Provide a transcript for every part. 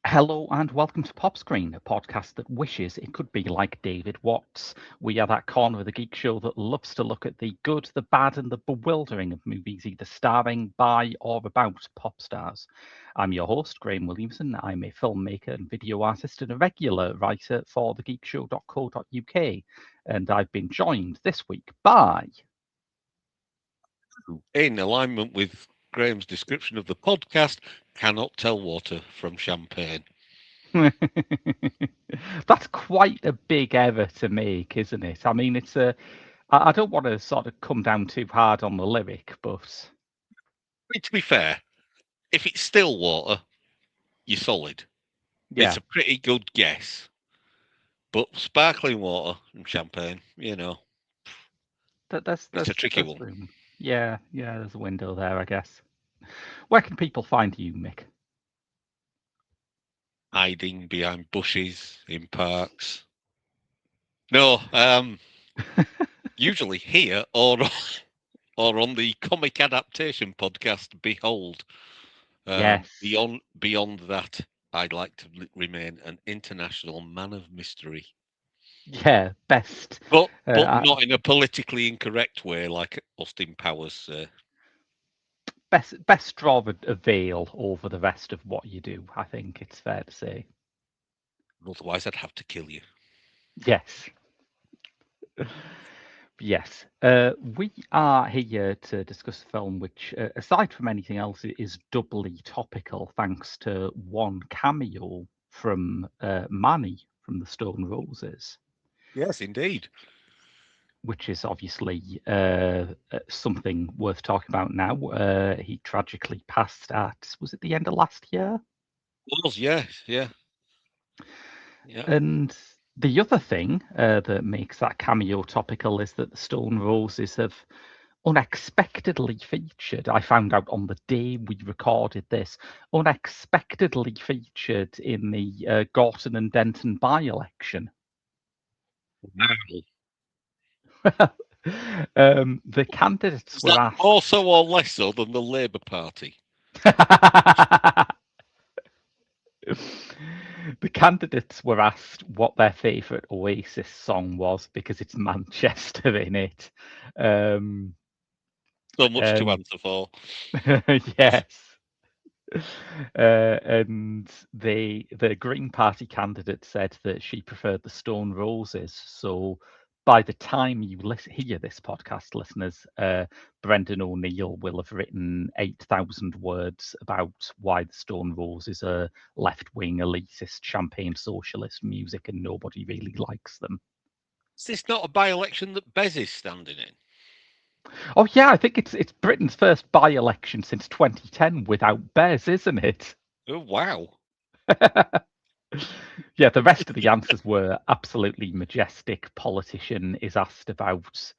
Hello and welcome to Pop Screen, a podcast that wishes it could be like David Watts. We are that corner of the Geek Show that loves to look at the good, the bad and the bewildering of movies either starring, by or about pop stars. I'm your host, Graham Williamson. I'm a filmmaker and video artist and a regular writer for thegeekshow.co.uk. And I've been joined this week by... In alignment with Graham's description of the podcast, cannot tell water from champagne. That's quite a big error to make, isn't it? I mean, I don't want to sort of come down too hard on the lyric, but... To be fair, if it's still water, you're solid. Yeah. It's a pretty good guess. But sparkling water and champagne, you know, That's it's a tricky one. Room. Yeah, there's a window there, I guess. Where can people find you, Mick? Hiding behind bushes in parks. No, usually here or on the comic adaptation podcast, Behold. Yes. Beyond that, I'd like to remain an international man of mystery. Yeah, best. But not in a politically incorrect way like Austin Powers. Best draw a veil over the rest of what you do, I think it's fair to say. Otherwise, I'd have to kill you. Yes. Yes. We are here to discuss a film which, aside from anything else, is doubly topical thanks to one cameo from Manny from the Stone Roses. Yes, indeed. Which is obviously something worth talking about now. He tragically passed was it the end of last year? It was, yeah. And the other thing that makes that cameo topical is that the Stone Roses have unexpectedly featured, I found out on the day we recorded this, unexpectedly featured in the Gorton and Denton by-election. Wow. The candidates were asked... more so or less so than the Labour Party? The candidates were asked what their favourite Oasis song was because it's Manchester in it. So much to answer for. Yes. And the Green Party candidate said that she preferred the Stone Roses. So by the time you hear this podcast, listeners, Brendan O'Neill will have written 8,000 words about why the Stone Roses are left-wing, elitist, champagne socialist music and nobody really likes them. Is this not a by-election that Bez is standing in? Oh yeah, I think it's Britain's first by-election since 2010 without Bez, isn't it? Oh wow. Yeah, the rest of the answers were absolutely majestic. Politician is asked about,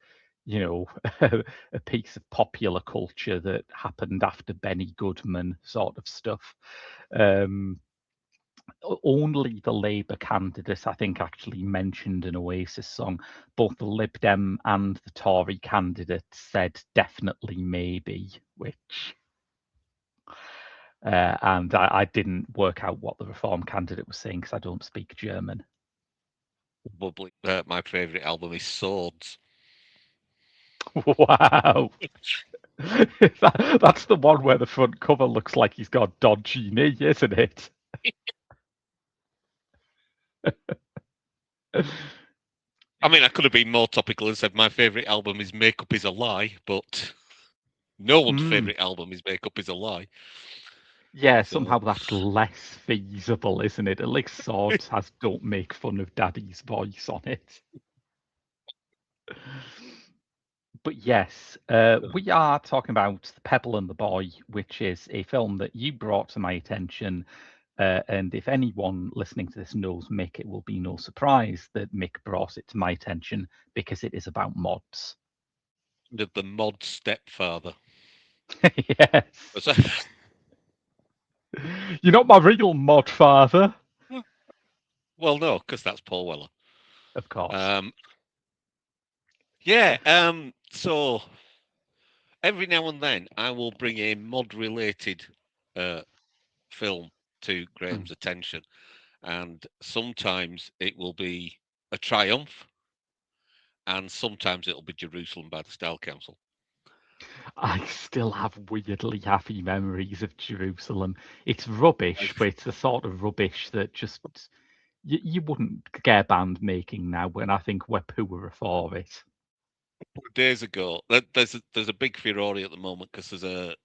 a piece of popular culture that happened after Benny Goodman sort of stuff. Only the Labour candidates, I think, actually mentioned an Oasis song. Both the Lib Dem and the Tory candidates said definitely maybe, which... and I didn't work out what the Reform candidate was saying because I don't speak German. Probably my favourite album is Swords. Wow. That's the one where the front cover looks like he's got a dodgy knee, isn't it? I mean, I could have been more topical and said my favourite album is Makeup is a Lie, but no one's favourite album is Makeup is a Lie. Yeah, somehow that's less feasible, isn't it? At least Swords has Don't Make Fun of Daddy's voice on it. But yes, we are talking about The Pebble and the Boy, which is a film that you brought to my attention. And if anyone listening to this knows Mick, it will be no surprise that Mick brought it to my attention because it is about mods. The mod stepfather. Yes. You're not my real mod father. Well, no, because that's Paul Weller. Of course. So every now and then I will bring a mod-related film to Graham's attention, and sometimes it will be a triumph, and sometimes it'll be Jerusalem by the Style Council. I still have weirdly happy memories of Jerusalem. It's rubbish, but it's the sort of rubbish that just you wouldn't get a band making now, and I think we're poorer for it. Days ago, there's a big furore at the moment because there's a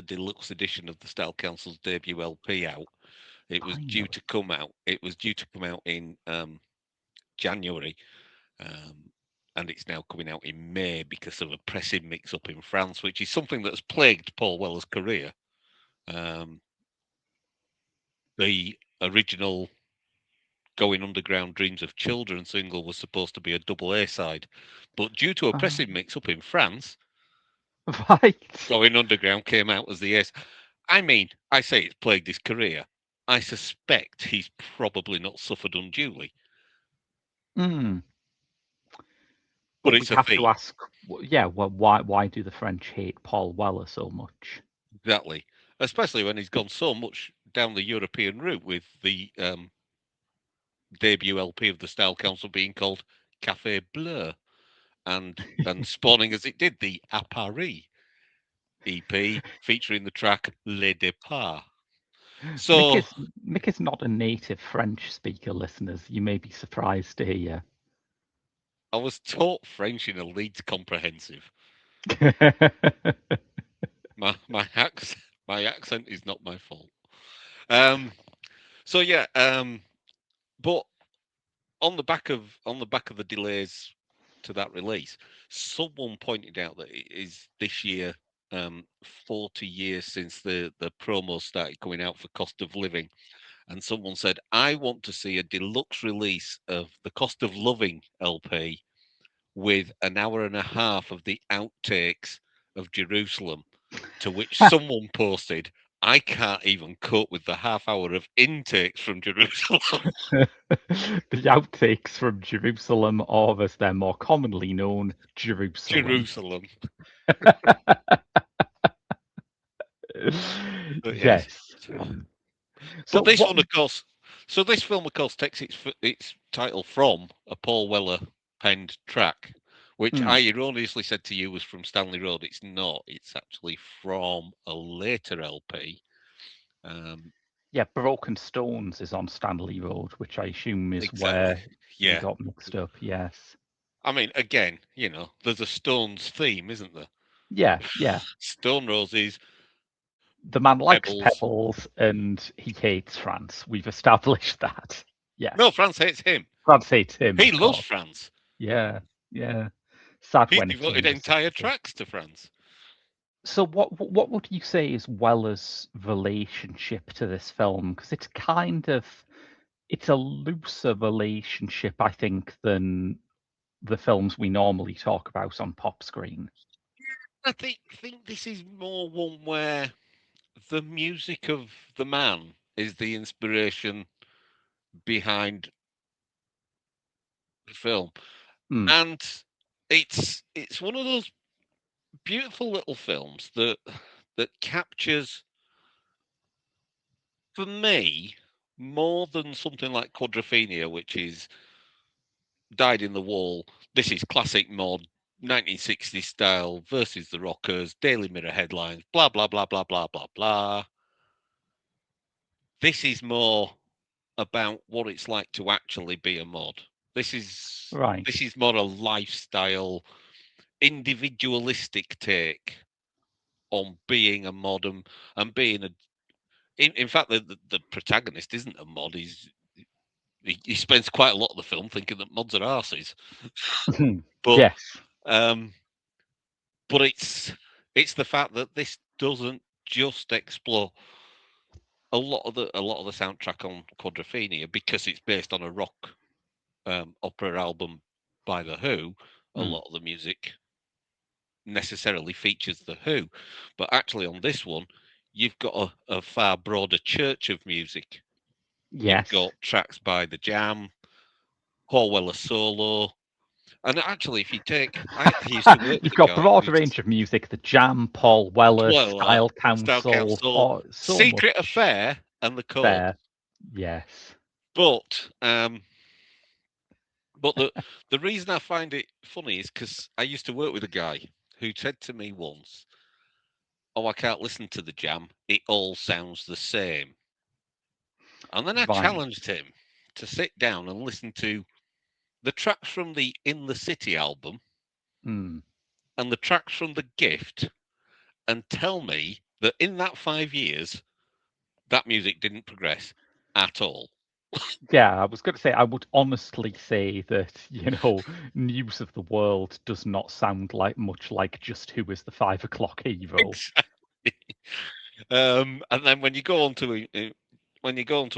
deluxe edition of the Style Council's debut LP out. It was due to come out. It was due to come out in January, and it's now coming out in May because of a pressing mix-up in France, which is something that has plagued Paul Weller's career. The original Going Underground Dreams of Children single was supposed to be a double A side, but due to a pressing mix-up in France, Right. Going Underground came out as the A. I mean, I say it's plagued his career. I suspect he's probably not suffered unduly. Mm. But But we it's a have theme. to ask, yeah, well, why do the French hate Paul Weller so much? Exactly. Especially when he's gone so much down the European route with the debut LP of the Style Council being called Café Bleu and spawning as it did the À Paris EP featuring the track Le Départ. So Mick is not a native French speaker, listeners. You may be surprised to hear. I was taught French in a Leeds comprehensive. My accent is not my fault. So yeah, but on the back of the delays to that release, someone pointed out that it is this year 40 years since the promos started coming out for Cost of Living, and someone said, I want to see a deluxe release of the Cost of Loving LP with an hour and a half of the outtakes of Jerusalem, to which someone posted, I can't even cope with the half hour of intakes from Jerusalem. The outtakes from Jerusalem, or as they're more commonly known, Jerusalem. Jerusalem. Yes. But this one, of course, this film, of course, takes its title from a Paul Weller penned track, which I erroneously said to you was from Stanley Road. It's not. It's actually from a later LP. Yeah, Broken Stones is on Stanley Road, which I assume is Exactly. where Yeah. you got mixed up. Yes. I mean, again, there's a Stones theme, isn't there? Yeah. Stone Roses. The man likes Pebbles. pebbles and he hates France. We've established that. Yes. No, France hates him. France hates him. He loves France. Yeah. Sad He's when it's devoted entire tracks to France. So what would you say is Weller's relationship to this film? Because it's a looser relationship, I think, than the films we normally talk about on pop screen. I think this is more one where the music of the man is the inspiration behind the film, and it's one of those beautiful little films that captures, for me, more than something like Quadrophenia, which is dyed in the wall. This is classic mod, 1960s style versus the Rockers, Daily Mirror headlines, blah blah blah blah blah blah blah. This is more about what it's like to actually be a mod. This is more a lifestyle, individualistic take on being a mod and being a. In fact, the protagonist isn't a mod. he spends quite a lot of the film thinking that mods are arses. But yes. But it's the fact that this doesn't just explore a lot of the soundtrack on Quadrophenia, because it's based on a rock opera album by the Who. A lot of the music necessarily features the Who, but actually on this one, you've got a far broader church of music. You've Yes. got tracks by the Jam, Horweller solo, and actually, if you take, I used to work with You've a got guy broad who's range of music: the Jam, Paul Weller, Dweller, Style Style Council. Council, Oh, so Secret much Affair, and the Chord. there. Yes. But the reason I find it funny is because I used to work with a guy who said to me once, "Oh, I can't listen to the Jam. It all sounds the same." And then I Right. challenged him to sit down and listen to the tracks from the In the City album Mm. and the tracks from The Gift, and tell me that in that 5 years, that music didn't progress at all. Yeah, I was going to say, I would honestly say that, News of the World does not sound like much like Just Who is the 5 o'clock hero. Exactly. And then when you go on to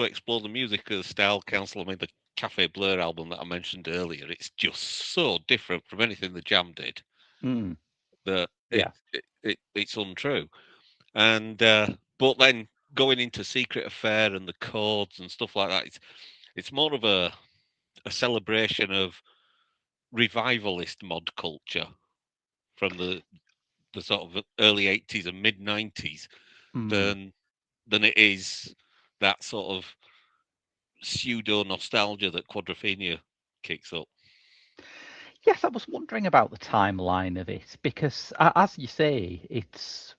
explore the music of the Style Council, I mean the Cafe Blur album that I mentioned earlier, it's just so different from anything the Jam did Mm. that Yeah. it's untrue. And but then going into Secret Affair and the chords and stuff like that, it's more of a celebration of revivalist mod culture from the sort of early 80s and mid 90s Mm. than it is that sort of pseudo nostalgia that Quadrophenia kicks up. Yes, I was wondering about the timeline of it because, as you say, its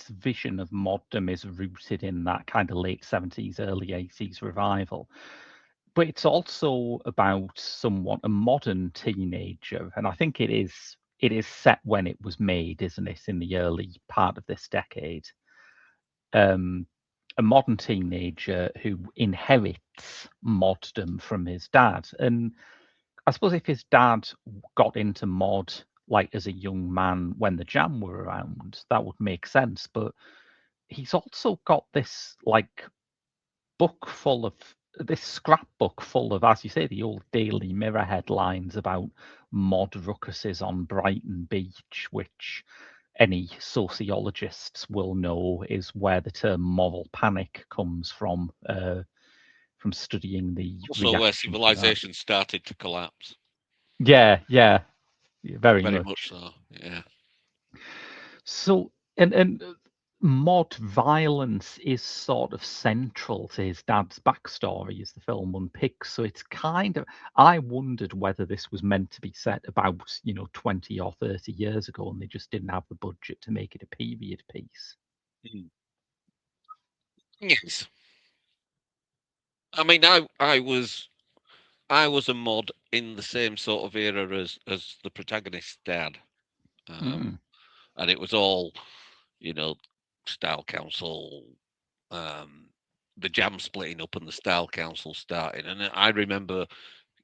vision of moddom is rooted in that kind of late 70s, early 80s revival. But it's also about somewhat a modern teenager, and I think it is set when it was made, isn't it, in the early part of this decade. Um, a modern teenager who inherits moddom from his dad. And I suppose if his dad got into mod like as a young man when the Jam were around, that would make sense. But he's also got book full of this scrapbook full of, as you say, the old Daily Mirror headlines about mod ruckuses on Brighton Beach, which any sociologists will know is where the term moral panic comes from studying the Also, where reaction to that. civilization started to collapse. Yeah, very Very much much. so. Yeah. So, and mod violence is sort of central to his dad's backstory as the film unpicks. So it's kind of, I wondered whether this was meant to be set about, 20 or 30 years ago and they just didn't have the budget to make it a period piece. Mm. Yes. I mean, I was a mod in the same sort of era as the protagonist's dad, Mm, and it was all, you know, Style Council, um, the Jam splitting up and the Style Council starting. And I remember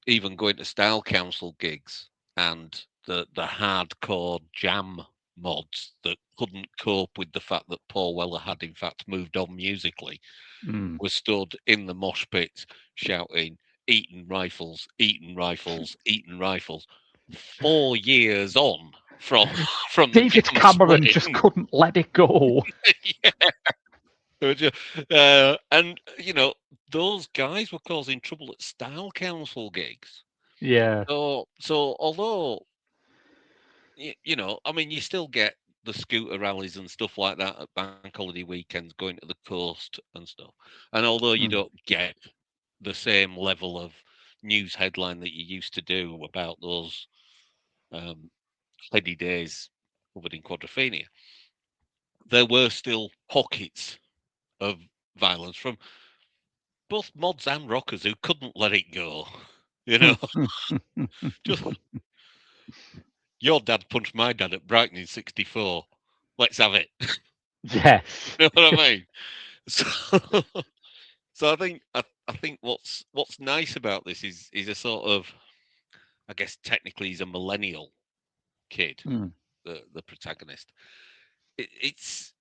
even going to Style Council gigs and the hardcore Jam mods that couldn't cope with the fact that Paul Weller had in fact moved on musically mm. were stood in the mosh pit shouting, "Eaton rifles, Eaton rifles, Eaton rifles." 4 years on from the David Jam Cameron just splitting. couldn't let it go. Yeah. And those guys were causing trouble at Style Council gigs. Yeah. So although I mean, you still get the scooter rallies and stuff like that at bank holiday weekends, going to the coast and stuff. And although you Mm, don't get the same level of news headline that you used to do about those um, heady days covered in Quadrophenia, there were still pockets of violence from both mods and rockers who couldn't let it go. You know, just your dad punched my dad at Brighton in '64. Let's have it. yes. You know what I mean? So, So I think what's nice about this is a sort of, I guess technically he's a millennial kid, Mm. the protagonist. It's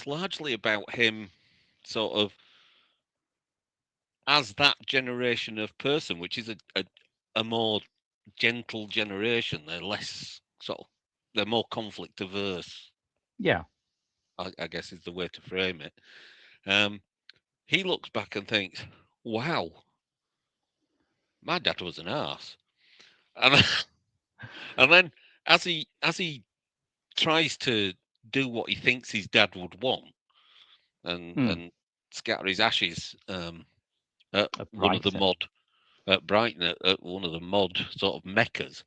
largely about him sort of as that generation of person, which is a more gentle generation. They're less sort of they're more conflict averse. Yeah. I guess is the way to frame it. Um, he looks back and thinks, "Wow, my dad was an arse," and and then as he tries to do what he thinks his dad would want Mm. and scatter his ashes at At one of the Brighton. mod at Brighton at one of the mod sort of meccas.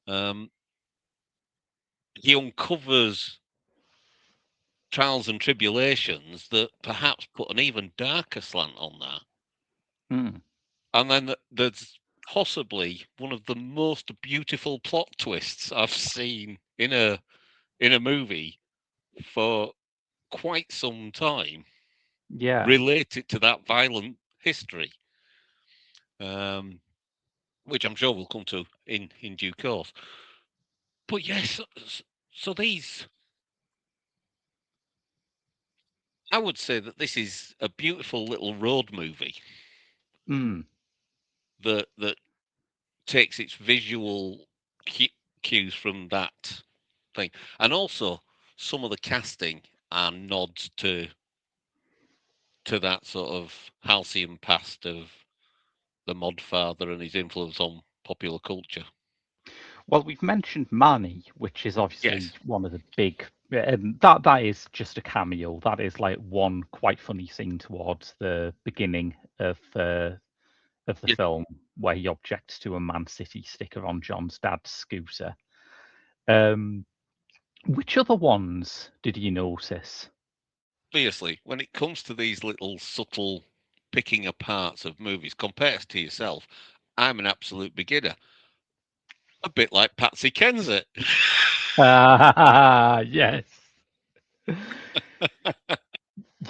Um, he uncovers trials and tribulations that perhaps put an even darker slant on that. Mm. And then there's possibly one of the most beautiful plot twists I've seen in a movie for quite some time Yeah. related to that violent history, um, which I'm sure we'll come to in due course. But yes, so these, I would say that this is a beautiful little road movie Mm. that takes its visual cues from that thing, and also some of the casting are nods to that sort of halcyon past of the mod father and his influence on popular culture. Well, we've mentioned Manny, which is obviously Yes. one of the big. That is just a cameo. That is like one quite funny scene towards the beginning of the Yeah. film where he objects to a Man City sticker on John's dad's scooter. Um, which other ones did you notice? Obviously, when it comes to these little subtle picking aparts of movies, compared to yourself, I'm an absolute beginner. A bit like Patsy Kensit. Ah, yes.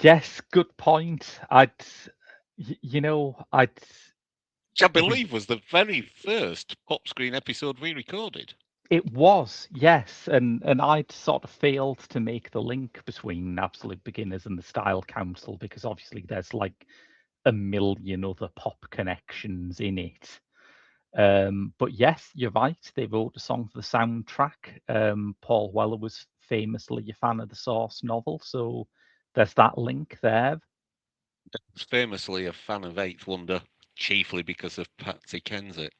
Yes, good point. I'd. Which I We believe was the very first pop screen episode we recorded. It was, yes, and I'd sort of failed to make the link between Absolute Beginners and the Style Council because obviously there's like a million other pop connections in it. But yes, you're right. They wrote a song for the soundtrack. Paul Weller was famously a fan of the source novel, so there's that link there. Was famously a fan of Eighth Wonder, chiefly because of Patsy Kensit.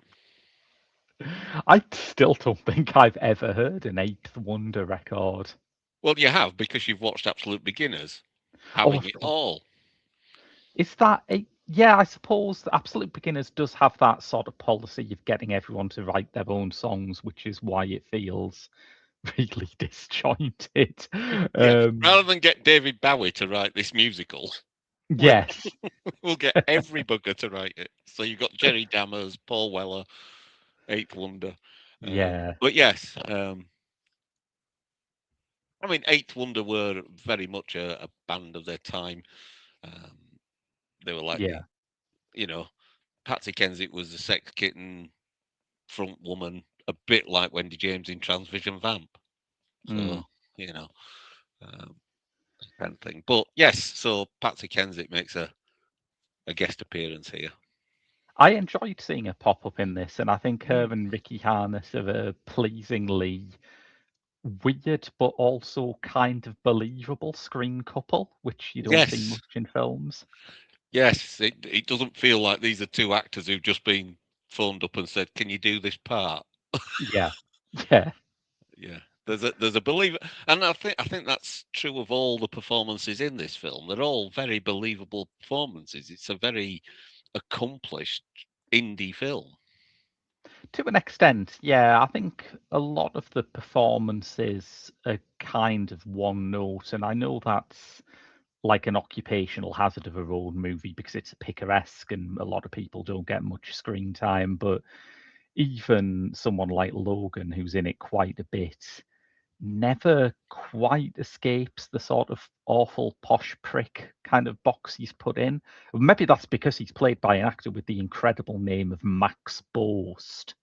I still don't think I've ever heard an Eighth Wonder record. Well, you have because you've watched Absolute Beginners, Oh, having it all. is that a yeah, I suppose the Absolute Beginners does have that sort of policy of getting everyone to write their own songs, which is why it feels really disjointed. Yeah, Um, rather than get David Bowie to write this musical, we'll, yes, we'll get every bugger to write it. So you've got Jerry Dammers, Paul Weller, Eighth Wonder. yeah, But yes, I mean, Eighth Wonder were very much a band of their time. Um, they were like yeah, you know, Patsy Kensit was the Sex Kitten front woman, a bit like Wendy James in Transvision Vamp. So, mm. you know, um, kind of thing. But yes, so Patsy Kensit makes a guest appearance here. I enjoyed seeing her pop up in this, and I think her Mm. and Ricky Harness are a pleasingly weird but also kind of believable screen couple, which you don't see Yes, much in films. yes, it doesn't feel like these are two actors who've just been phoned up and said, "Can you do this part?" Yeah, yeah, Yeah, there's a believer, and I think that's true of all the performances in this film. They're all very believable performances. It's a very accomplished indie film. to an extent, yeah. I think a lot of the performances are kind of one note, and I know that's like an occupational hazard of a road movie because it's picaresque and a lot of people don't get much screen time. But even someone like Logan, who's in it quite a bit, never quite escapes the sort of awful posh prick kind of box he's put in. Maybe that's because he's played by an actor with the incredible name of Max Boast,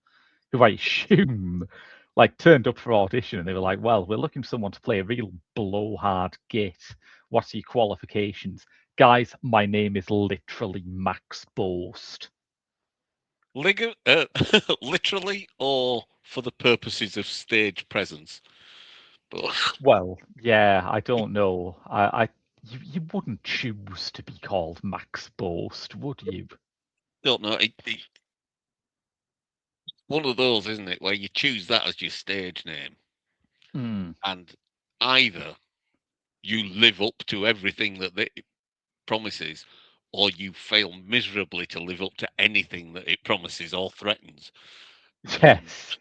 who I assume like turned up for audition and they were like, well, we're looking for someone to play a real blowhard git. What's your qualifications? Guys, my name is literally Max Boast. Literally, or for the purposes of stage presence. Well, yeah, I don't know. You wouldn't choose to be called Max Boast, would you? Don't know. One of those, isn't it, where you choose that as your stage name, and either you live up to everything that it promises, or you fail miserably to live up to anything that it promises or threatens. Yes.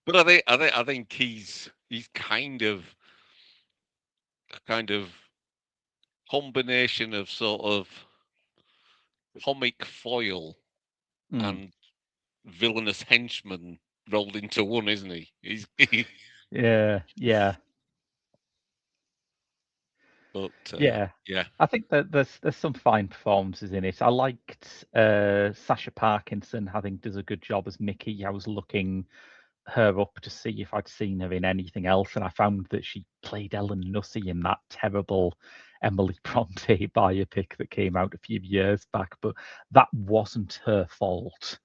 But I think he's kind of a kind of combination of sort of comic foil and villainous henchman rolled into one, isn't he? Yeah. But Yeah. yeah. I think that there's some fine performances in it. I liked Sasha Parkinson. I think does a good job as Mickey. I was looking her up to see if I'd seen her in anything else, and I found that she played Ellen Nussey in that terrible Emily Bronte biopic that came out a few years back. But that wasn't her fault.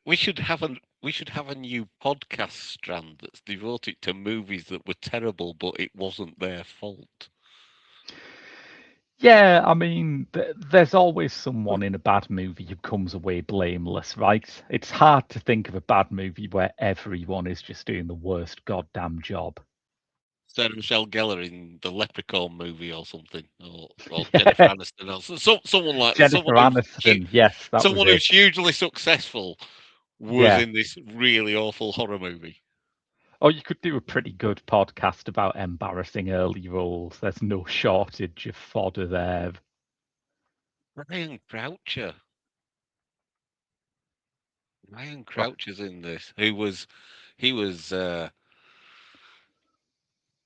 We should have a new podcast strand that's devoted to movies that were terrible, but it wasn't their fault. Yeah, I mean, there's always someone in a bad movie who comes away blameless, right? It's hard to think of a bad movie where everyone is just doing the worst goddamn job. Sarah Michelle Gellar in the Leprechaun movie or something, or Jennifer Yeah, Aniston, or someone like that, Jennifer Aniston. Yes, that was someone it. who's hugely successful was Yeah. in this really awful horror movie. Oh, you could do a pretty good podcast about embarrassing early roles. There's no shortage of fodder there. Ryan Croucher. Ryan Oh, Croucher's in this. He was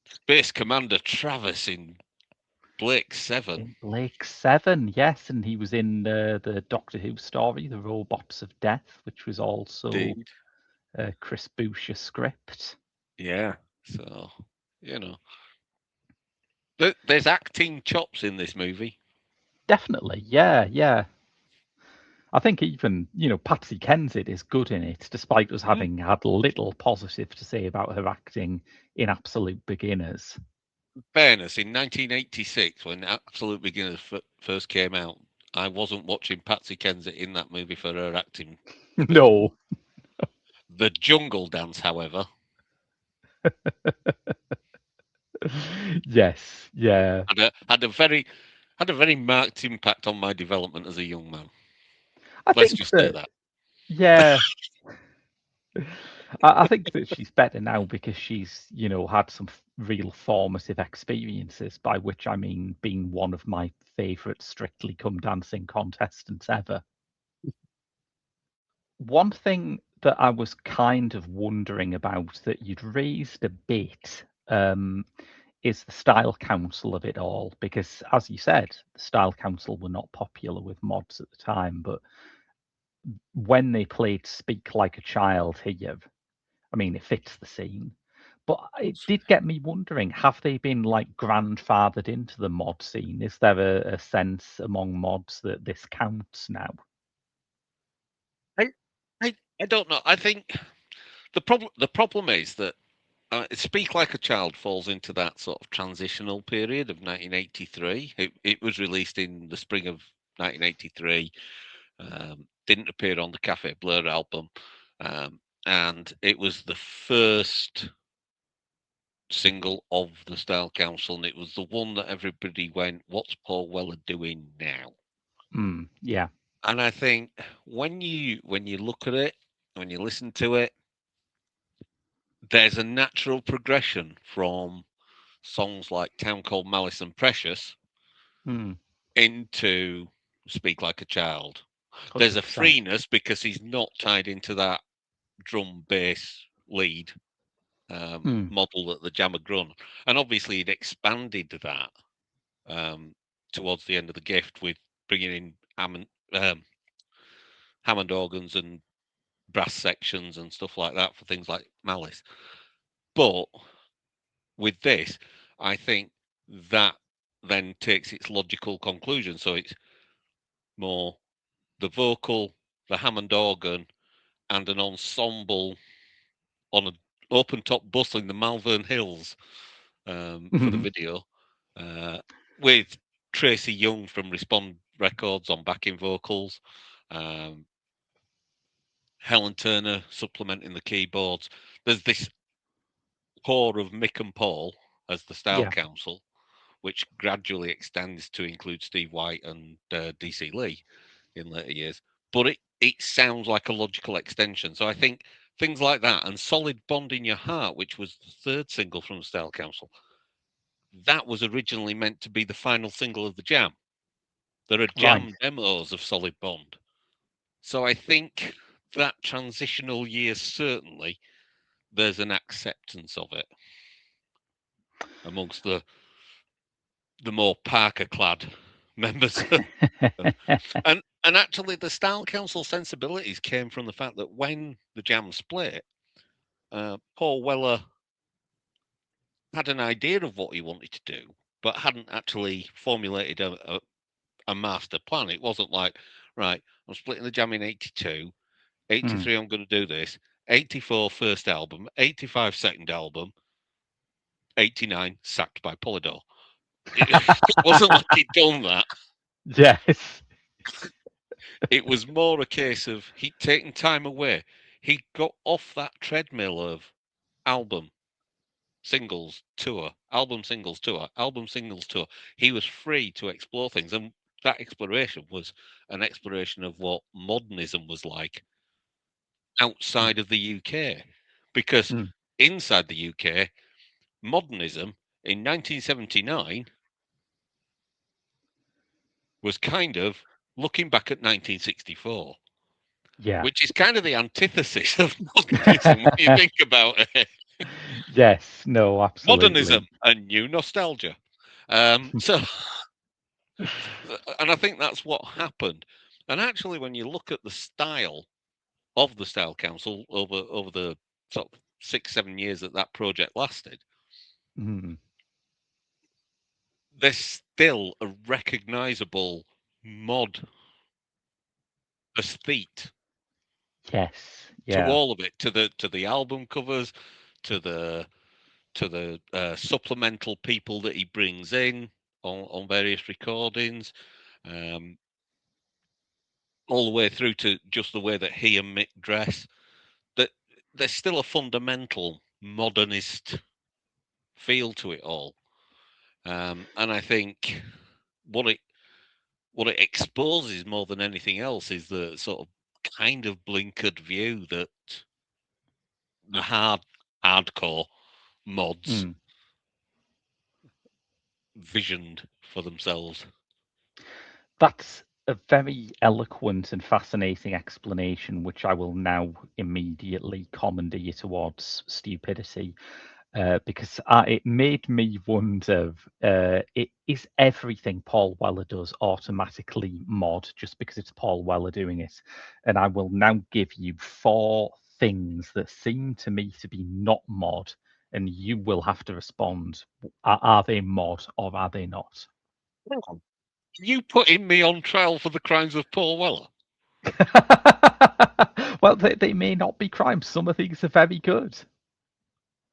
Space Commander Travis in Blake 7. in Blake 7, yes, and he was in the Doctor Who story, The Robots of Death, which was also Indeed. Chris Boucher script. Yeah. So, you know, there's acting chops in this movie. Definitely, yeah. I think even, Patsy Kensit is good in it, despite us having had little positive to say about her acting in Absolute Beginners. Fairness, in 1986, when Absolute Beginners first came out, I wasn't watching Patsy Kensit in that movie for her acting ability. No. The Jungle Dance, however, Yes, yeah. had a very marked impact on my development as a young man. I Let's think just say that, that. yeah, I think that she's better now because she's, had some real formative experiences, by which I mean being one of my favourite Strictly Come Dancing contestants ever. One thing that I was kind of wondering about that you'd raised a bit is the style council of it all, because as you said, the style council were not popular with mods at the time, but when they played Speak Like a Child here, I mean, it fits the scene. But it did get me wondering, have they been like grandfathered into the mod scene? Is there a sense among mods that this counts now? I, I don't know. I think the problem is that Speak Like a Child falls into that sort of transitional period of 1983. It was released in the spring of 1983. Didn't appear on the Cafe Blur album, and it was the first single of the Style Council, and it was the one that everybody went, "What's Paul Weller doing now?" Yeah. And I think when you look at it, when you listen to it, there's a natural progression from songs like Town Called Malice and Precious Mm, into Speak Like a Child. There's a 100%. freeness because he's not tied into that drum bass lead Mm. model that the Jam had grown, and obviously he'd expanded that towards the end of the Gift with bringing in Hammond organs and brass sections and stuff like that for things like Malice. But with this, I think that then takes its logical conclusion. So it's more the vocal, the Hammond organ, and an ensemble on an open top bus in the Malvern Hills for the video, with Tracy Young from Respond Records on backing vocals, Helen Turner supplementing the keyboards. There's this core of Mick and Paul as the Style Yeah. Council, which gradually extends to include Steve White and DC Lee in later years. But it sounds like a logical extension. So I think things like that and Solid Bond in Your Heart, which was the third single from the Style Council, that was originally meant to be the final single of the Jam. There are Right. jam demos of Solid Bond. So I think that transitional year, certainly, there's an acceptance of it amongst the more Parker clad members. and actually the Style Council sensibilities came from the fact that when the Jam split, Paul Weller had an idea of what he wanted to do, but hadn't actually formulated a master plan. It wasn't like, right, I'm splitting the Jam in 82, 83 I'm going to do this, 84 first album, 85 second album, 89 sacked by Polydor. It wasn't like he'd done that. Yes. It was more a case of he'd taken time away. He got off that treadmill of album singles tour, album singles tour, album singles tour. He was free to explore things, and that exploration was an exploration of what modernism was like outside of the UK, because Mm. inside the UK, modernism in 1979 was kind of looking back at 1964, Yeah. which is kind of the antithesis of modernism when you think about it. Yes. No, absolutely. Modernism, a new nostalgia. So, and I think that's what happened. And actually, when you look at the style of the Style Council over the sort of 6-7 years that that project lasted, Mm. there's still a recognizable mod aesthete Yes. to Yeah. all of it, to the album covers, to the supplemental people that he brings in on various recordings, um, all the way through to just the way that he and Mick dress. That there's still a fundamental modernist feel to it all, and I think what it what it exposes more than anything else is the sort of kind of blinkered view that the hardcore mods Mm. visioned for themselves. That's a very eloquent and fascinating explanation, which I will now immediately commandeer towards stupidity, because it made me wonder: is everything Paul Weller does automatically mod just because it's Paul Weller doing it? And I will now give you 4 things that seem to me to be not mod, and you will have to respond: are they mod or are they not? You putting me on trial for the crimes of Paul Weller? Well, they may not be crimes. Some of these are very good,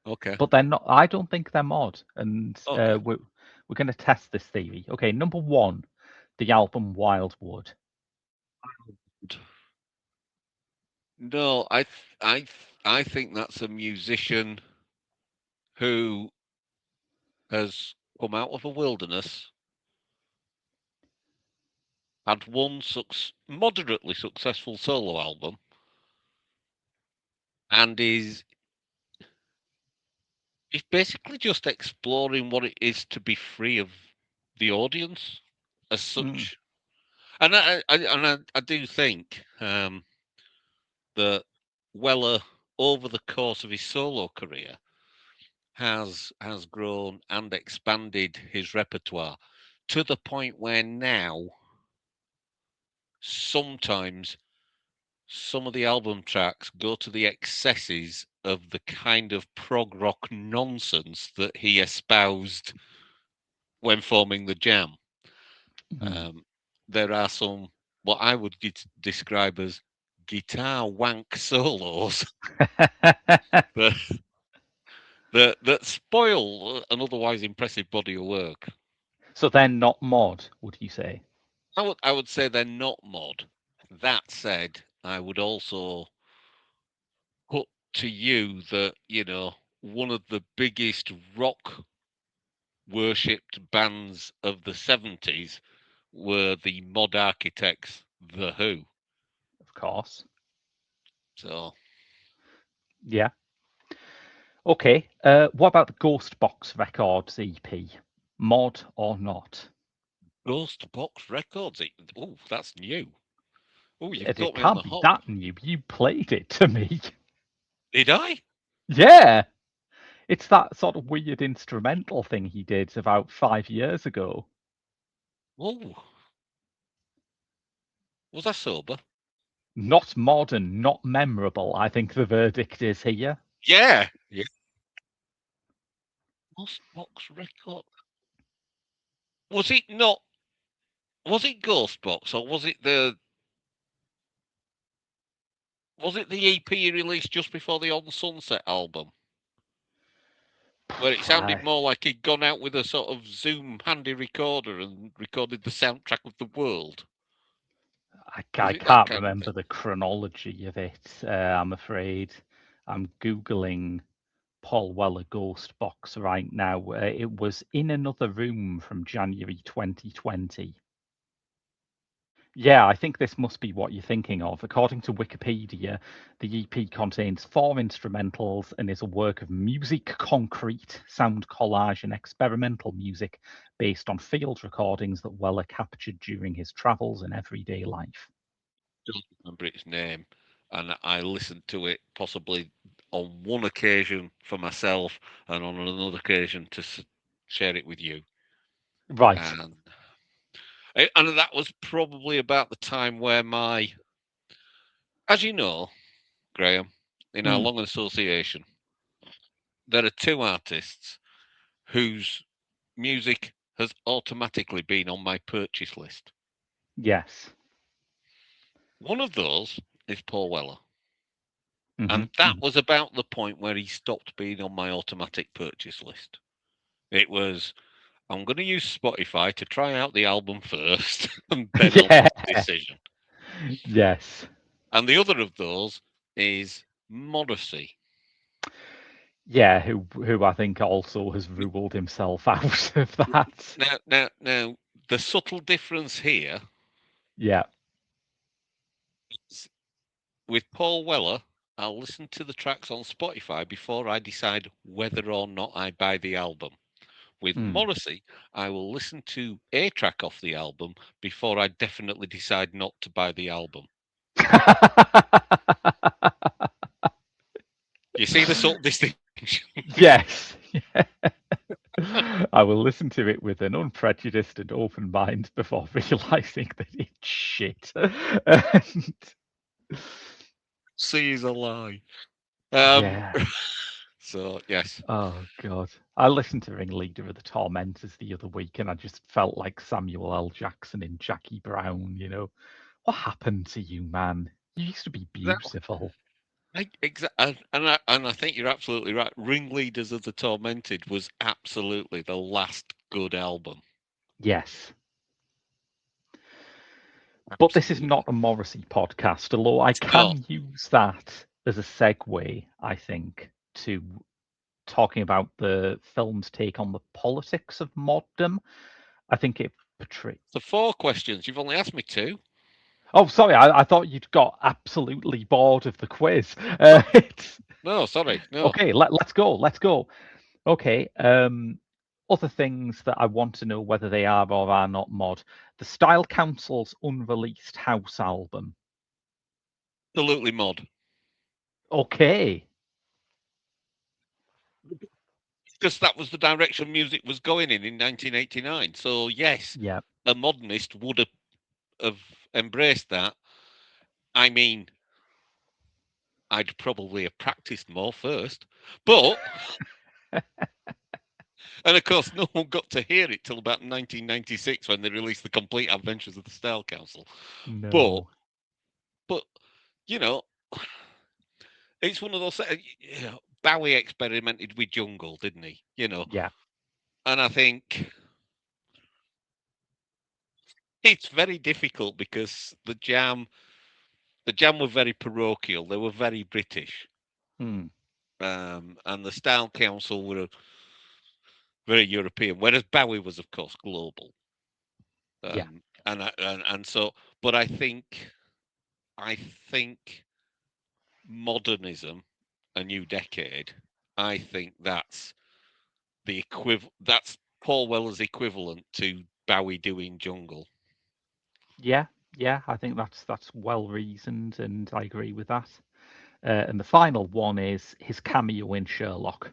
Okay. but they're not. I don't think they're mod, and Okay. we're going to test this theory. Okay, number one, the album Wildwood. No, I think that's a musician who has come out of a wilderness, had one moderately successful solo album, and is basically just exploring what it is to be free of the audience as Mm, such. And I do think that Weller over the course of his solo career, has grown and expanded his repertoire to the point where now sometimes some of the album tracks go to the excesses of the kind of prog rock nonsense that he espoused when forming the Jam. There are some what I would describe as guitar wank solos that, that spoil an otherwise impressive body of work. So they're not mod, would you say? I would say they're not mod. That said, I would also put to you that, one of the biggest rock worshipped bands of the 70s were the mod architects, The Who. Of course. So, yeah. Okay. What about the Ghost Box Records EP? Mod or not? Ghost Box Records. Oh, that's new. Oh, you've It got me on the can't be hop. that new. You played it to me. Did I? Yeah. It's that sort of weird instrumental thing he did about 5 years ago. Oh. Was I sober? Not modern, not memorable, I think the verdict is here. Yeah. Ghost Box Record. Was it not? Was it Ghost Box or was it the? Was it the EP he released just before the On Sunset album? Where it sounded more like he'd gone out with a sort of Zoom handy recorder and recorded the soundtrack of the world. I can't remember the chronology of it, I'm afraid. I'm Googling Paul Weller Ghost Box right now. It was In Another Room from January 2020. Yeah, I think this must be what you're thinking of. According to Wikipedia, the EP contains 4 instrumentals and is a work of musique concrete, sound collage, and experimental music based on field recordings that Weller captured during his travels and everyday life. I don't remember its name, and I listened to it possibly on one occasion for myself and on another occasion to share it with you. Right. And that was probably about the time where as you know, Graham, in our long association, there are 2 artists whose music has automatically been on my purchase list. Yes. One of those is Paul Weller. And that was about the point where he stopped being on my automatic purchase list. It was, I'm going to use Spotify to try out the album first, and then I'll make a decision. Yes. And the other of those is Modesty. Yeah, who I think also has ruled himself out of that. Now, the subtle difference here. Yeah. Is with Paul Weller, I'll listen to the tracks on Spotify before I decide whether or not I buy the album. With Morrissey, I will listen to a track off the album before I definitely decide not to buy the album. You see the sort of distinction? Yes. I will listen to it with an unprejudiced and open mind before realizing that it's shit. C is a lie. Yeah. So, yes. Oh, God. I listened to Ringleader of the Tormentors the other week and I just felt like Samuel L. Jackson in Jackie Brown, What happened to you, man? You used to be beautiful. Exactly, and I think you're absolutely right. Ringleaders of the Tormented was absolutely the last good album. Yes. But this is not a Morrissey podcast, although I can use that as a segue, I think, to talking about the film's take on the politics of moddom. I think it portrays. So 4 questions. You've only asked me 2. Oh, sorry. I thought you'd got absolutely bored of the quiz. No, sorry. No. Okay, let's go. Let's go. Okay. Other things that I want to know whether they are or are not mod. The Style Council's unreleased House album. Absolutely mod. Okay. because that was the direction music was going in 1989. So yes, Yeah. a modernist would have embraced that. I mean, I'd probably have practiced more first, but and of course, no one got to hear it till about 1996 when they released the Complete Adventures of the Style Council. But No. but you know, it's one of those. Bowie experimented with jungle, didn't he? Yeah. And I think it's very difficult because the Jam were very parochial. They were very British, Hmm. and the Style Council were very European, whereas Bowie was, of course, global. Yeah. And so, but I think modernism, a new decade. I think that's the equivalent. That's Paul Weller's equivalent to Bowie doing jungle. Yeah. Yeah. I think that's well reasoned, and I agree with that. And the final one is his cameo in Sherlock.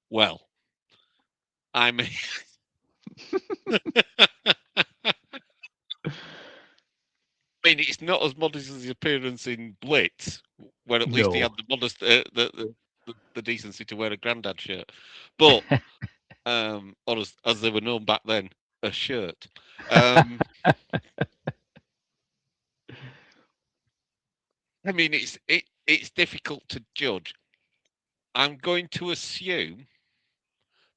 Well, I mean, it's not as modest as his appearance in Blitz, where at least he had No. the modest, the decency to wear a grandad shirt, but or as they were known back then, a shirt. Um, I mean, it's difficult to judge. I'm going to assume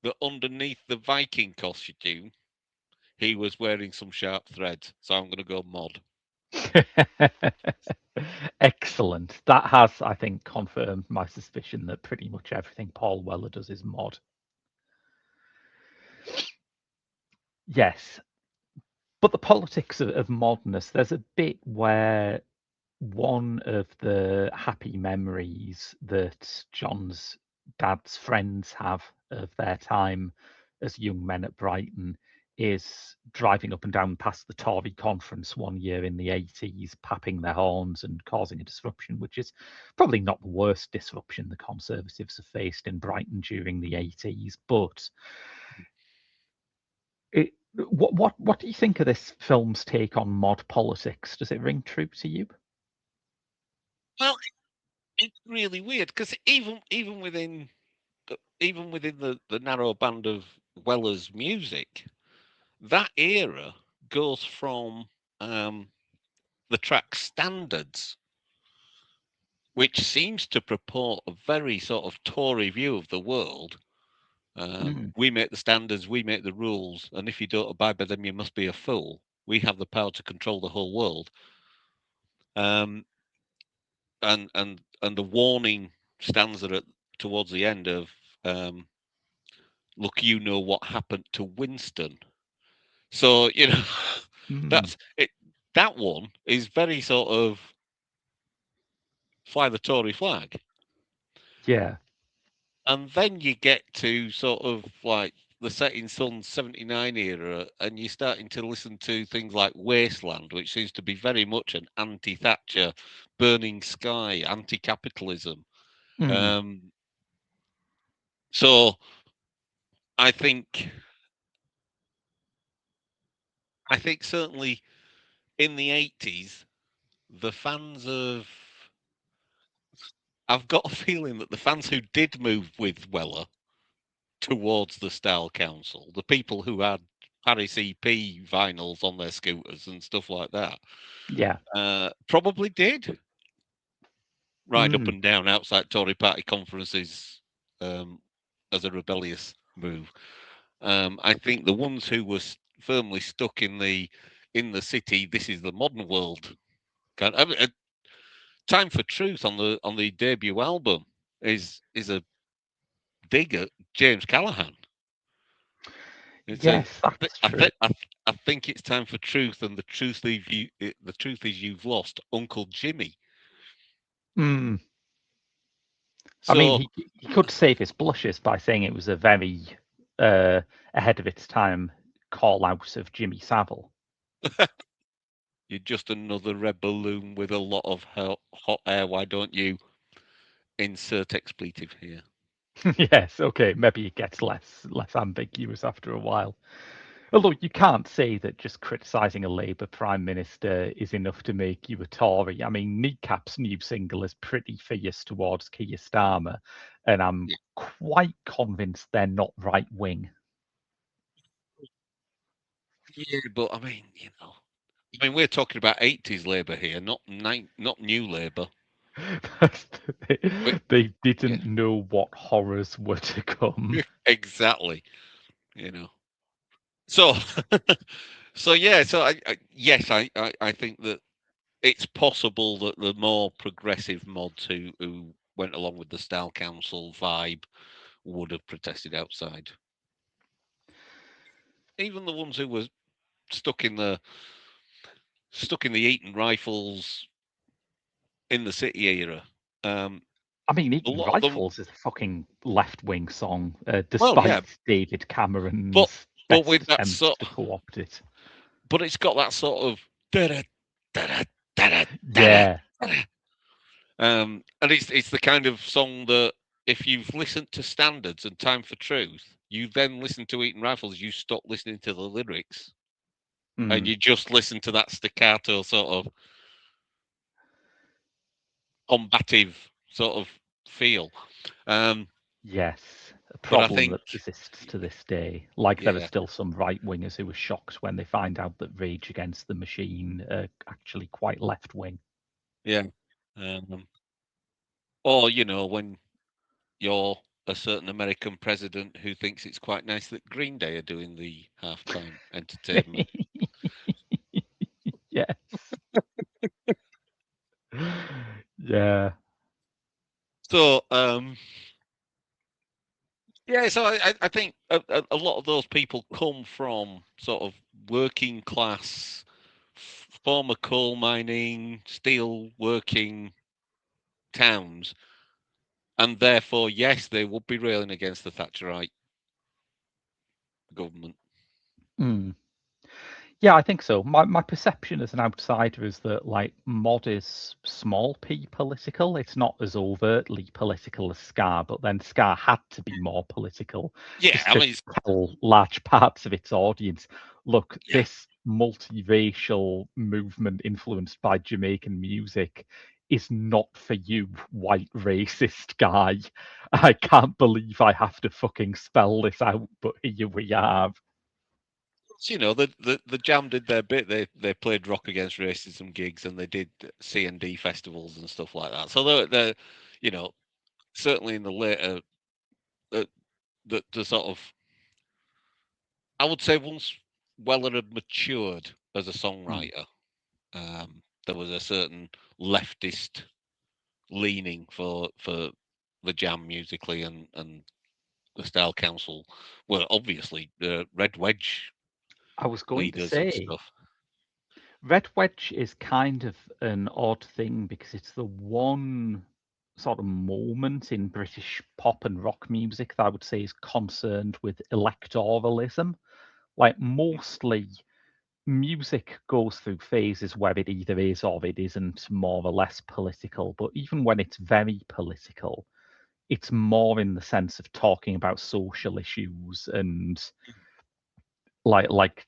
that underneath the Viking costume, he was wearing some sharp threads. So I'm going to go mod. Excellent. That has, I think, confirmed my suspicion that pretty much everything Paul Weller does is mod. Yes. But the politics of moderness, there's a bit where one of the happy memories that John's dad's friends have of their time as young men at Brighton is driving up and down past the Tory conference one year in the 80s, papping their horns and causing a disruption, which is probably not the worst disruption the Conservatives have faced in Brighton during the 80s. But what do you think of this film's take on mod politics? Does it ring true to you? Well, it's really weird because even within the narrow band of Weller's music, that era goes from um, the track standards, which seems to purport a very sort of Tory view of the world. Mm, We make the standards, we make the rules, and if you don't abide by them, you must be a fool. We have the power to control the whole world. Um, and the warning stanza towards the end of um, look, you know what happened to Winston. So mm, that's it. That one is very sort of fly the Tory flag. yeah. And then you get to sort of like the Setting Sun 79 era, and you're starting to listen to things like Wasteland, which seems to be very much an anti Thatcher, burning sky, anti capitalism. Mm, Um, so I think, I think certainly in the 80s, the fans of, I've got a feeling that the fans who did move with Weller towards the Style Council, the people who had Paris EP vinyls on their scooters and stuff like that, yeah. probably did ride up Mm, and down outside Tory party conferences um, as a rebellious move. I think the ones who were firmly stuck in the city, this is the modern world. Time for Truth on the debut album is a dig at James Callaghan. It's a, yes, that's I, true. th- I, th- I think it's time for truth, and the truth is you've lost Uncle Jimmy. Mm. I mean, So he could save his blushes by saying it was a very uh, ahead of its time call out of Jimmy Savile. you're just another red balloon with a lot of hot air. Why don't you insert expletive here? Yes, okay, maybe it gets less ambiguous after a while. Although you can't say that just criticising a Labour Prime Minister is enough to make you a Tory. I mean, Kneecap's new single is pretty fierce towards Keir Starmer, and I'm Yeah, quite convinced they're not right wing. yeah, but I mean, we're talking about 80s Labour here, not new Labour. But They yeah, didn't know what horrors were to come. exactly. You know. So, so yeah, so yes, I think that it's possible that the more progressive mods who went along with the Style Council vibe would have protested outside. Even the ones who were stuck in the Eton Rifles in the City era. Um, I mean, a Eating lot of them. Rifles is a fucking left wing song, Well, yeah, despite David but Cameron's with best that attempts sort, to co opt it. but it's got that sort of da da da da. Yeah, And it's the kind of song that if you've listened to Standards and Time for Truth, you then listen to Eaton Rifles, you stop listening to the lyrics and mm, you just listen to that staccato sort of combative sort of feel. Um, yes. A but I problem think, that persists to this day. Like, there are yeah, still some right wingers who are shocked when they find out that Rage Against the Machine are actually quite left wing. yeah. Um, or, when you're a certain American president who thinks it's quite nice that Green Day are doing the halftime entertainment. Yes. Yeah. So, yeah, so I think a lot of those people come from sort of working class, former coal mining, steel working towns, and therefore, yes, they would be railing against the Thatcherite government. Mm. Yeah, I think so. My perception as an outsider is that like mod is small p political. It's not as overtly political as ska, but then ska had to be more political Yeah, just I to mean, tell large parts of its audience, look, yeah, this multiracial movement influenced by Jamaican music is not for you, white racist guy. I can't believe I have to fucking spell this out, but here we are. the Jam did their bit. They played Rock Against Racism gigs and they did C&D festivals and stuff like that. So they're you know, certainly in the later, the, the sort of, I would say once Weller had matured as a Mm. songwriter, there was a certain leftist leaning for the Jam musically, and the Style Council were obviously Red Wedge I was going to leaders and say, stuff. Red Wedge is kind of an odd thing because it's the one sort of moment in British pop and rock music that I would say is concerned with electoralism. Like, mostly music goes through phases where it either is or it isn't more or less political. But even when it's very political, it's more in the sense of talking about social issues and like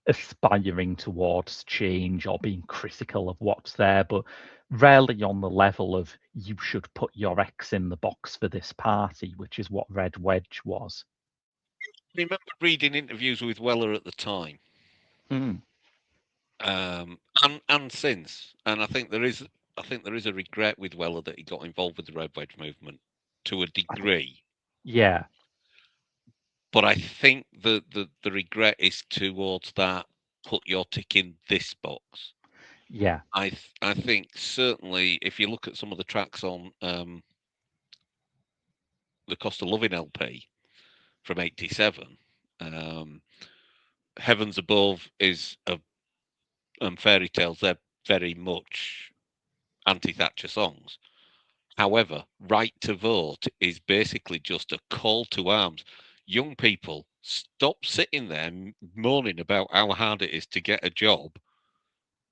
aspiring towards change or being critical of what's there, but rarely on the level of you should put your X in the box for this party, which is what Red Wedge was. I remember reading interviews with Weller at the time, Mm. and since, and I think there is a regret with Weller that he got involved with the Red Wedge movement to a I think, degree. yeah, But I think the regret is towards that, put your tick in this box. yeah, I think certainly if you look at some of the tracks on the Cost of Living LP from '87, um, Heavens Above is a Fairy Tales. They're very much anti-Thatcher songs. However, Right to Vote is basically just a call to arms. Young people, stop sitting there moaning about how hard it is to get a job.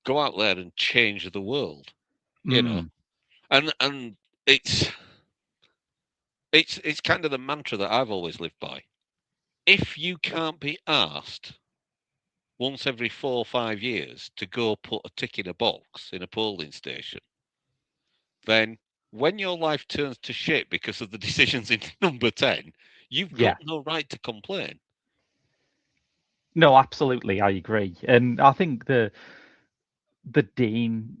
Go out there and change the world. You know, mm, and it's it's kind of the mantra that I've always lived by. If you can't be asked once every 4 or 5 years to go put a tick in a box in a polling station, then when your life turns to shit because of the decisions in number 10, you've got Yeah. no right to complain. No, absolutely, I agree. And I think the Dean,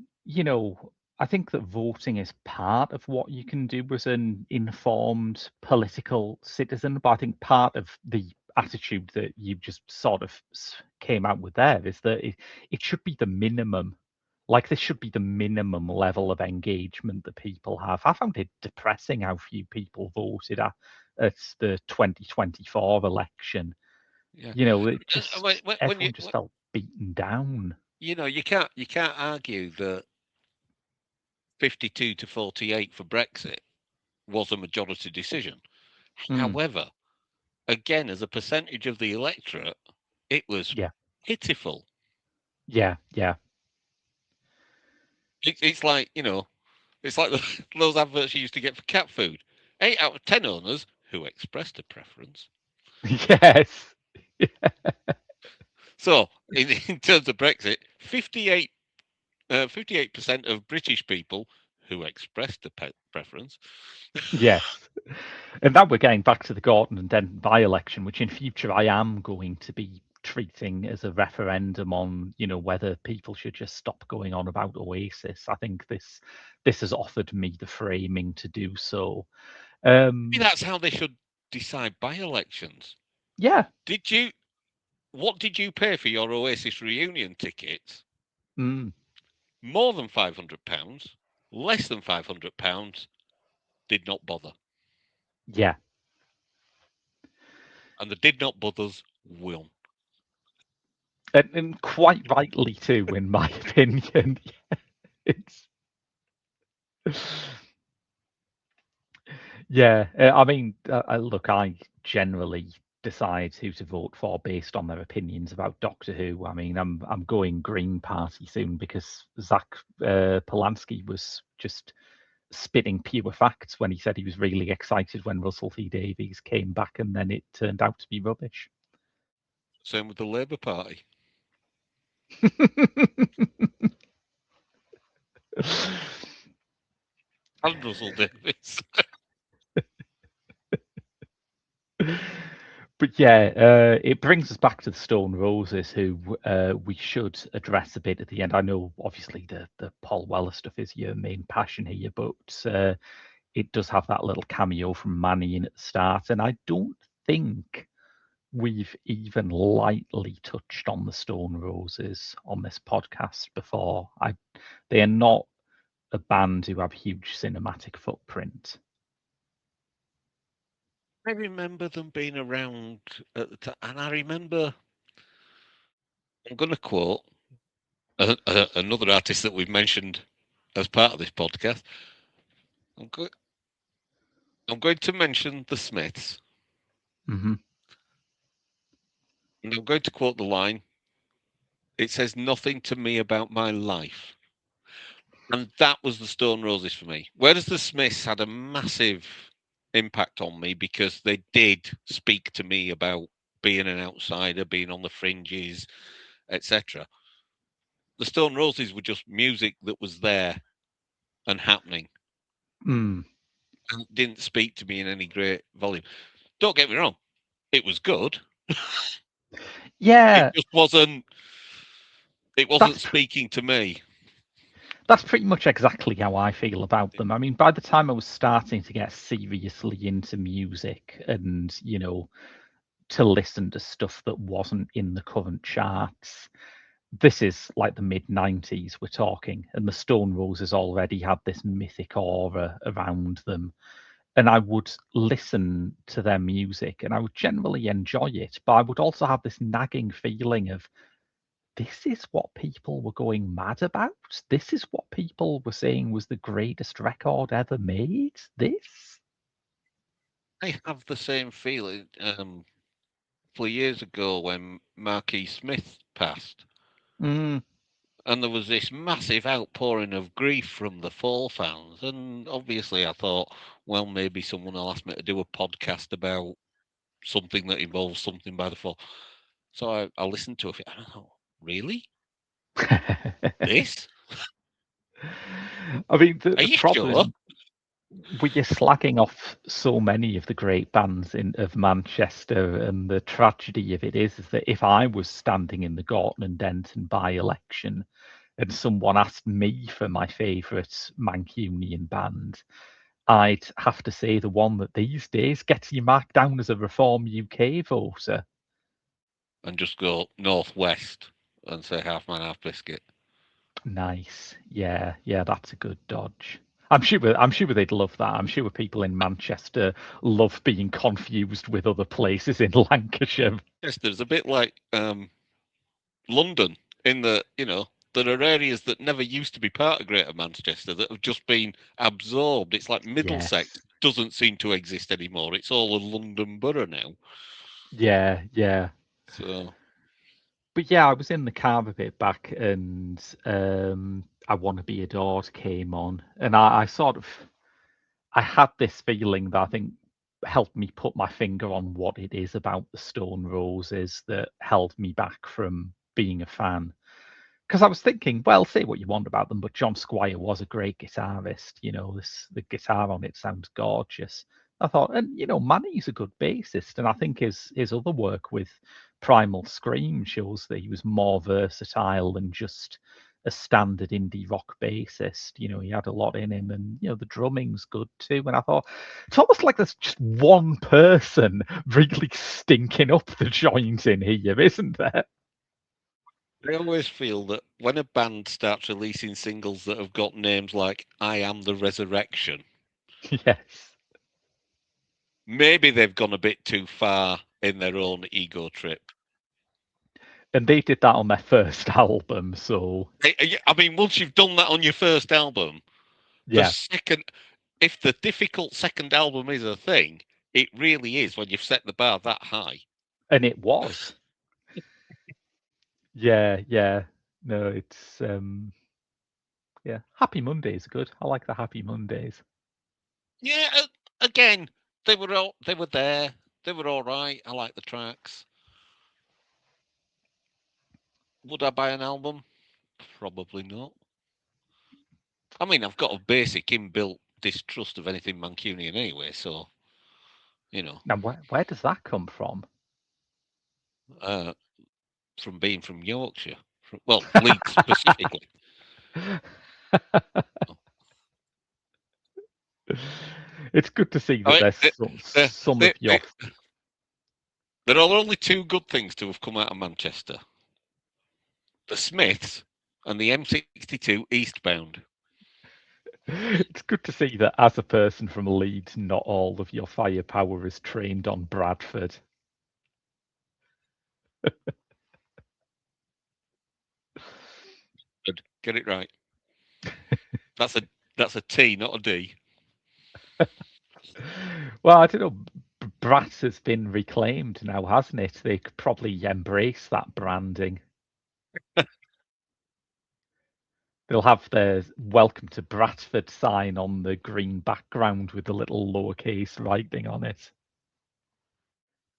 I think that voting is part of what you can do as an informed political citizen, but I think part of the attitude that you just sort of came out with there is that it should be the minimum. Like, this should be the minimum level of engagement that people have. I found it depressing how few people voted at the 2024 election. Yeah. It When, just, when you everyone just felt beaten down. you can't argue that 52 to 48 for Brexit was a majority decision. Mm, However, again, as a percentage of the electorate, it was yeah, pitiful. yeah, yeah. It's like, it's like those adverts you used to get for cat food. 8 out of 10 owners who expressed a preference. Yes. So, in terms of Brexit, 58% of British people who expressed a preference. Yes. And now we're getting back to the Gorton and Denton by-election, which in future I am going to be treating as a referendum on, whether people should just stop going on about Oasis. I think this has offered me the framing to do so. Maybe that's how they should decide by-elections. Yeah. What did you pay for your Oasis reunion tickets? Mm, More than £500, less than £500, did not bother. yeah. And the did not bothers won. And quite rightly too, in my opinion. It's Yeah, I mean, look, I generally decide who to vote for based on their opinions about Doctor Who. I mean, I'm going Green Party soon because Zach Polanski was just spitting pure facts when he said he was really excited when Russell T Davies came back, and then it turned out to be rubbish. Same with the Labour Party. And Russell Davies. But yeah, it brings us back to the Stone Roses, who we should address a bit at the end. I know, obviously, the Paul Weller stuff is your main passion here, but it does have that little cameo from Manny in at the start, and I don't think we've even lightly touched on the Stone Roses on this podcast before. They are not a band who have huge cinematic footprint. I remember them being around at the time. And I remember, I'm going to quote another artist that we've mentioned as part of this podcast. I'm, go- I'm going to mention the Smiths. Hmm. And I'm going to quote the line, it says nothing to me about my life. And that was the Stone Roses for me. Whereas the Smiths had a massive impact on me because they did speak to me about being an outsider, being on the fringes, etc. The Stone Roses were just music that was there and happening Mm. and didn't speak to me in any great volume. Don't get me wrong, it was good. It Yeah, just wasn't. It wasn't that's speaking to me. That's pretty much exactly how I feel about them. I mean, by the time I was starting to get seriously into music and, to listen to stuff that wasn't in the current charts, this is like the mid 90s we're talking, and the Stone Roses already had this mythic aura around them. And I would listen to their music and I would generally enjoy it, but I would also have this nagging feeling of, this is what people were going mad about. This is what people were saying was the greatest record ever made. This? I have the same feeling. For years ago when Marquis Smith passed, Mm, And there was this massive outpouring of grief from the Fall fans. And obviously, I thought, well, maybe someone will ask me to do a podcast about something that involves something by the Fall. So I listened to it and I thought, really? This? I mean, Are the you sure? problem, we are slagging off so many of the great bands of Manchester, and the tragedy of it is that if I was standing in the Gorton and Denton by-election and someone asked me for my favourite Mancunian band, I'd have to say the one that these days gets you marked down as a Reform UK voter. And just go northwest and say half man, half biscuit. Nice. Yeah, that's a good dodge. I'm sure they'd love that. I'm sure people in Manchester love being confused with other places in Lancashire. Yes, there's a bit like London in the, there are areas that never used to be part of Greater Manchester that have just been absorbed. It's like Middlesex Yes. doesn't seem to exist anymore. It's all a London borough now. Yeah. So But yeah, I was in the car a bit back, and I Want to Be Adored came on, and I had this feeling that I think helped me put my finger on what it is about the Stone Roses that held me back from being a fan. Because I was thinking, well, say what you want about them, but John Squire was a great guitarist. The guitar on it sounds gorgeous. I thought, and Manny's a good bassist, and I think his other work with Primal Scream shows that he was more versatile than just a standard indie rock bassist. He had a lot in him, and the drumming's good too. And I thought it's almost like there's just one person really stinking up the joint in here, isn't there? I always feel that when a band starts releasing singles that have got names like I Am the Resurrection, Yes. maybe they've gone a bit too far in their own ego trip. And they did that on their first album, so I mean, once you've done that on your first album, the yeah. second, if the difficult second album is a thing, it really is when you've set the bar that high. And it was. Yeah. No, it's yeah. Happy Mondays are good. I like the Happy Mondays. Yeah, again, they were there. They were all right. I like the tracks. Would I buy an album? Probably not. I mean, I've got a basic inbuilt distrust of anything Mancunian anyway, so Now where does that come from? uh, from being from Yorkshire, well, Leeds specifically. It's good to see that I there's mean, some of your there are only two good things to have come out of Manchester: the Smiths and the M62 eastbound. it's good to see that as a person from Leeds, not all of your firepower is trained on Bradford. Good, get it right. That's a T, not a D. Well, I don't know. Brass has been reclaimed now, hasn't it? They could probably embrace that branding. They'll have their "Welcome to Bradford" sign on the green background with the little lowercase writing on it.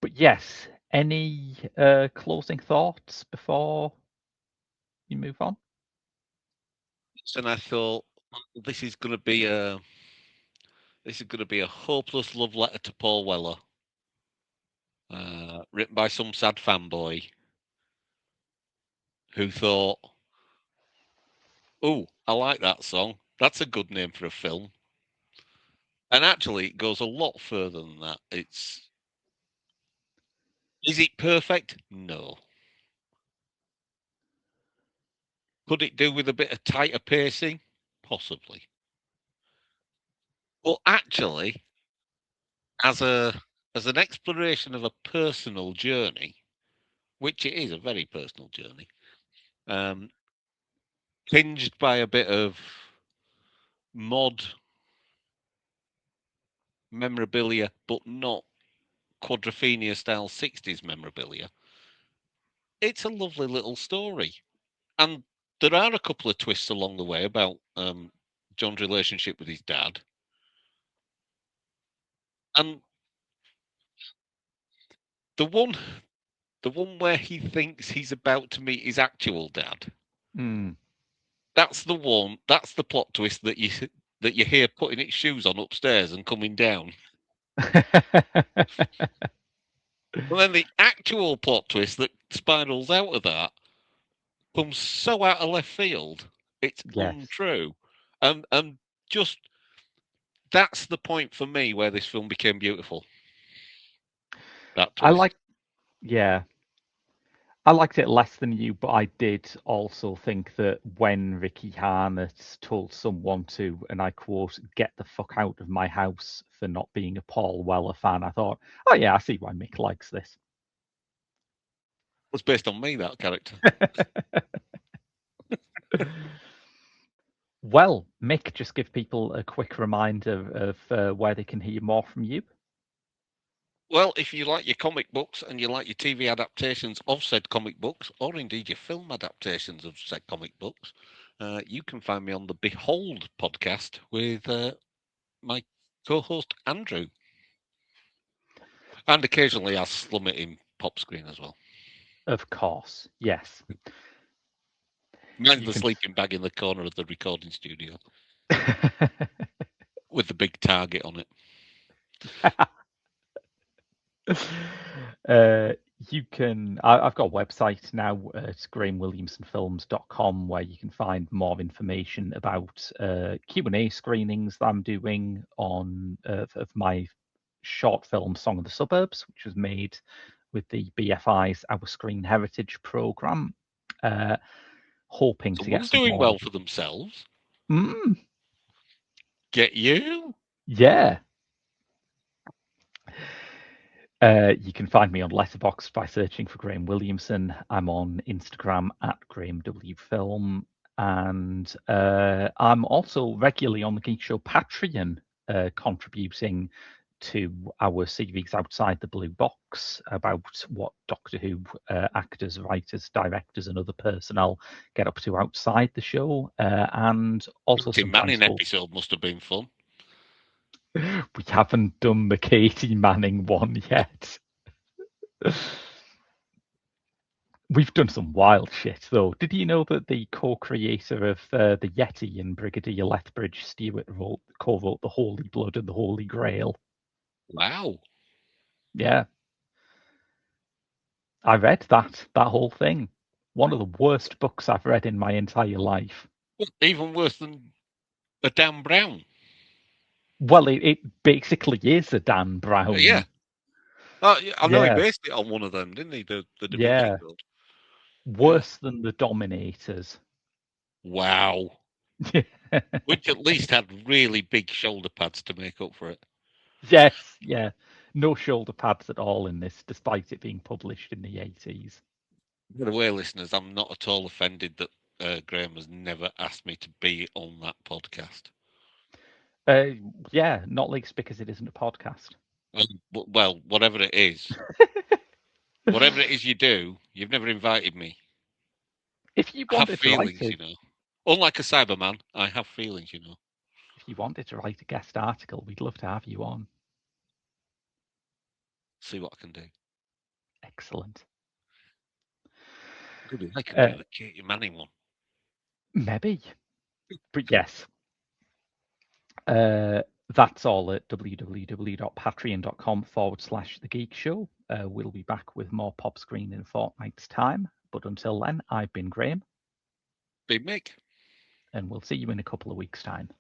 But yes, any closing thoughts before you move on? And I thought this is going to be a hopeless love letter to Paul Weller, written by some sad fanboy who thought, "Oh, I like that song. That's a good name for a film." And actually, it goes a lot further than that. Is it perfect? No. Could it do with a bit of tighter pacing? Possibly. But actually, as an exploration of a personal journey, which it is a very personal journey, um, tinged by a bit of mod memorabilia, but not Quadrophenia style 60s memorabilia. It's a lovely little story. And there are a couple of twists along the way about John's relationship with his dad, and the one where he thinks he's about to meet his actual dad. Mm. That's the one. That's the plot twist that you hear putting its shoes on upstairs and coming down. And then the actual plot twist that spirals out of that comes so out of left field, it's Yes. untrue. And just that's the point for me where this film became beautiful. That twist. Yeah. I liked it less than you, but I did also think that when Ricky Harnett told someone to, and I quote, "get the fuck out of my house" for not being a Paul Weller fan, I thought, oh yeah, I see why Mick likes this. It was based on me, that character. Well, Mick, just give people a quick reminder of where they can hear more from you. Well, if you like your comic books and you like your TV adaptations of said comic books, or indeed your film adaptations of said comic books, you can find me on the Behold podcast with my co-host Andrew. And occasionally I'll slum it in pop screen as well. Of course, yes. Mine's the sleeping bag in the corner of the recording studio with the big target on it. You can. I've got a website now. It's grahamwilliamsonfilms.com, where you can find more information about Q&A screenings that I'm doing on of my short film "Song of the Suburbs," which was made with the BFI's Our Screen Heritage program. Hoping to get Someone's some doing more. well for themselves. Get you? Yeah. You can find me on Letterboxd by searching for Graham Williamson. I'm on Instagram at Graham W Film, and I'm also regularly on the Geek Show Patreon, contributing to our series Outside the Blue Box about what Doctor Who actors, writers, directors, and other personnel get up to outside the show, and also The sometimes Manning episode must have been fun. We haven't done the Katie Manning one yet. We've done some wild shit, though. Did you know that the co-creator of the Yeti and Brigadier Lethbridge Stewart co-wrote The Holy Blood and the Holy Grail? Wow. Yeah. I read that whole thing. One of the worst books I've read in my entire life. Even worse than a Dan Brown. Well, it basically is a Dan Brown. Yeah. I know he based it on one of them, didn't he? The Da Vinci Code. Worse than The Dominators. Wow. Which at least had really big shoulder pads to make up for it. Yes, yeah. No shoulder pads at all in this, despite it being published in the 80s. By the way, listeners, I'm not at all offended that Graham has never asked me to be on that podcast. Yeah, not least because it isn't a podcast. Well, whatever it is, whatever it is you do, you've never invited me. If you I have wanted feelings, to write you know. Unlike a Cyberman, I have feelings, you know. if you wanted to write a guest article, we'd love to have you on. See what I can do. Excellent. I can do the Katie Manning one. Maybe. But yes. That's all at www.patreon.com/The Geek Show. We'll be back with more Pop Screen in a fortnight's time. But until then, I've been Graham. Big Mick. And we'll see you in a couple of weeks' time.